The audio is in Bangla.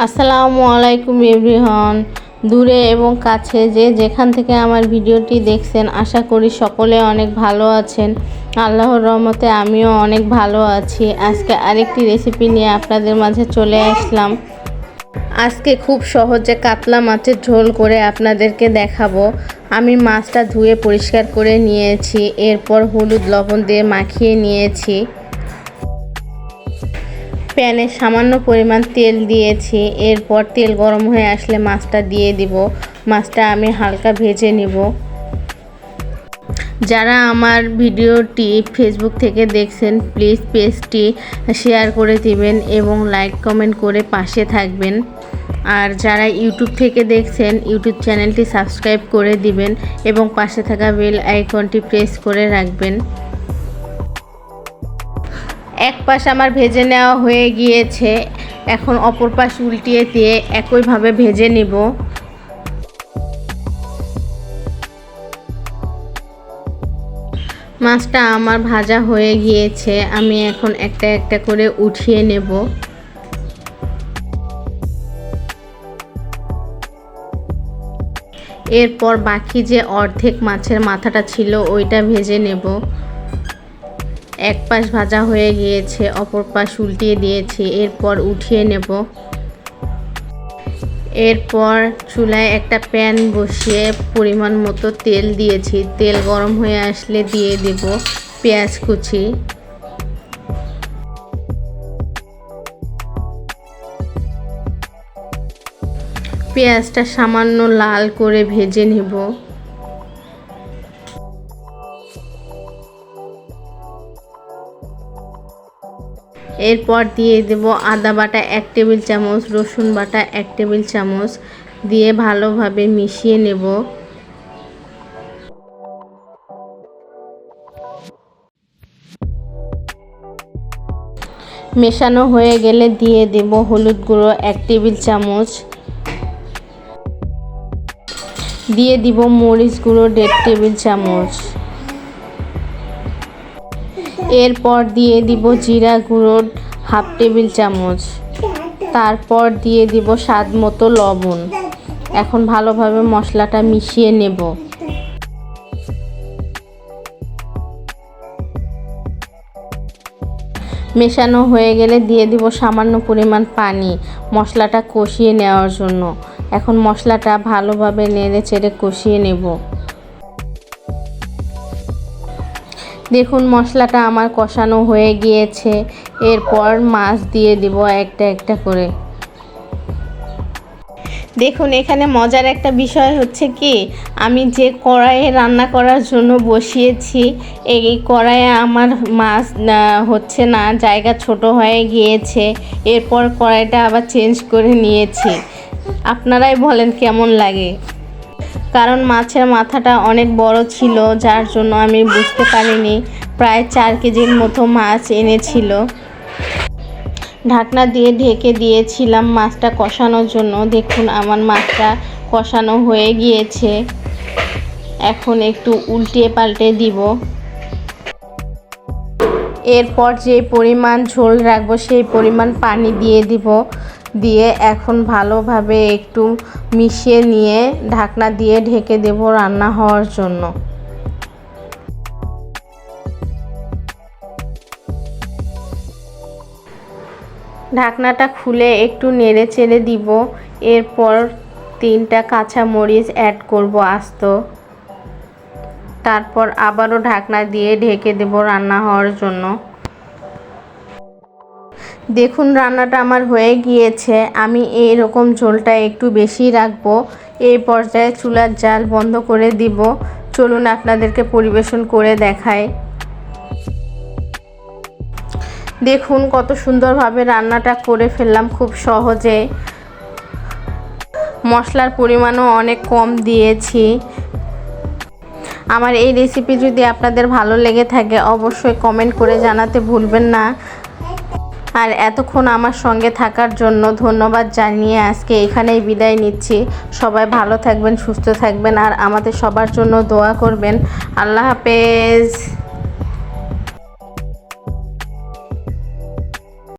আসসালামু আলাইকুম এভরিওয়ান। দূরে এবং কাছে যে যেখান থেকে আমার ভিডিওটি দেখছেন, আশা করি সকলে অনেক ভালো আছেন। আল্লাহর রহমতে আমিও অনেক ভালো আছি। আজকে আরেকটি রেসিপি নিয়ে আপনাদের মাঝে চলে আসলাম। আজকে খুব সহজে কাতলা মাছের ঝোল করে আপনাদেরকে দেখাবো। আমি মাছটা ধুয়ে পরিষ্কার করে নিয়েছি, এরপর হলুদ লবণ দিয়ে মাখিয়ে নিয়েছি। প্যানে সামান্য পরিমাণ তেল দিয়েছি, এরপর তেল গরম হয়ে আসলে মাছটা দিয়ে দিব। মাছটা আমি হালকা ভেজে নিব। যারা আমার ভিডিওটি ফেসবুক থেকে দেখছেন, প্লিজ পেজটি শেয়ার করে দিবেন এবং লাইক কমেন্ট করে পাশে থাকবেন। আর যারা ইউটিউব থেকে দেখছেন, ইউটিউব চ্যানেলটি সাবস্ক্রাইব করে দিবেন এবং পাশে থাকা বেল আইকনটি প্রেস করে রাখবেন। এক পাশ আমার ভেজে নেওয়া হয়ে গিয়েছে, এখন অপর পাশ উল্টিয়ে দিয়ে একইভাবে ভেজে নিব। মাছটা আমার ভাজা হয়ে গিয়েছে, আমি এখন একটা একটা করে উঠিয়ে নেব। এরপর বাকি যে অর্ধেক মাছের মাথাটা ছিল ওইটা ভেজে নেব। এক পাশ ভাজা হয়ে গিয়েছে, অপর পাশ উল্টিয়ে দিয়েছি, এরপর উঠিয়ে নেব। এরপর চুলায় একটা প্যান বসিয়ে পরিমাণ মতো তেল দিয়েছি। তেল গরম হয়ে আসলে দিয়ে দেব পেঁয়াজ কুচি। পেঁয়াজটা সামান্য লাল করে ভেজে নেব। এরপর দিয়ে দেব আদা বাটা 1 টেবিল চামচ, রসুন বাটা 1 টেবিল চামচ দিয়ে ভালোভাবে মিশিয়ে নেব। মেশানো হয়ে গেলে দিয়ে দেব হলুদ গুঁড়ো 1 টেবিল চামচ, দিয়ে দিব মরিচ গুঁড়ো 1.5 টেবিল চামচ। এরপর দিয়ে দিব জিরা গুঁড়ো 1/2 টেবিল চামচ। তারপর দিয়ে দিব স্বাদ মতো লবণ। এখন ভালোভাবে মশলাটা মিশিয়ে নেব। মেশানো হয়ে গেলে দিয়ে দিব সামান্য পরিমাণ পানি মশলাটা কষিয়ে নেওয়ার জন্য। এখন মশলাটা ভালোভাবে নেড়ে চেড়ে কষিয়ে নেব। দেখুন মশলাটা আমার কষানো হয়ে গিয়েছে, এরপর মাছ দিয়ে দিব একটা একটা করে। দেখুন এখানে মজার একটা বিষয় হচ্ছে কি, আমি যে কড়াইয়ে রান্না করার জন্য বসিয়েছি, এই কড়াইয়ে আমার মাছ হচ্ছে না, জায়গা ছোট হয়ে গিয়েছে। এরপর কড়াইটা আবার চেঞ্জ করে নিয়েছি। আপনারাই বলেন কেমন লাগে। কারণ মাছের মাথাটা অনেক বড় ছিল, যার জন্য আমি বুঝতে পারিনি। প্রায় 4 কেজির মতো মাছ এনেছিল। ঢাকনা দিয়ে ঢেকে দিয়েছিলাম মাছটা কষানোর জন্য। দেখুন আমার মাছটা কষানো হয়ে গিয়েছে। এখন একটু উল্টিয়ে পাল্টে দিব। এরপর যে পরিমাণ ঝোল রাখবো সেই পরিমাণ পানি দিয়ে দিব। দিয়ে এখন ভালোভাবে একটু মিশিয়ে নিয়ে ঢাকনা দিয়ে ঢেকে দেব রান্না হওয়ার জন্য। ঢাকনাটা খুলে একটু নেড়ে চেড়ে দিব। এরপর 3টা কাঁচা মরিচ অ্যাড করব আস্ত। তারপর আবারও ঢাকনা দিয়ে ঢেকে দেব রান্না হওয়ার জন্য। দেখুন রান্নাটা আমার হয়ে গিয়েছে। আমি এইরকম ঝোলটা একটু বেশি রাখবো। এই পর্যায়ে চুলার জাল বন্ধ করে দিব। চলুন আপনাদেরকে পরিবেশন করে দেখাই। দেখুন কত সুন্দরভাবে রান্নাটা করে ফেললাম খুব সহজে। মশলার পরিমাণও অনেক কম দিয়েছি। আমার এই রেসিপি যদি আপনাদের ভালো লেগে থাকে অবশ্যই কমেন্ট করে জানাতে ভুলবেন না। আর এতক্ষণ আমার সঙ্গে থাকার জন্য ধন্যবাদ জানিয়ে আজকে এখানেই বিদায় নিচ্ছি। সবাই ভালো থাকবেন, সুস্থ থাকবেন আর আমাদের সবার জন্য দোয়া করবেন। আল্লাহ হাফেজ।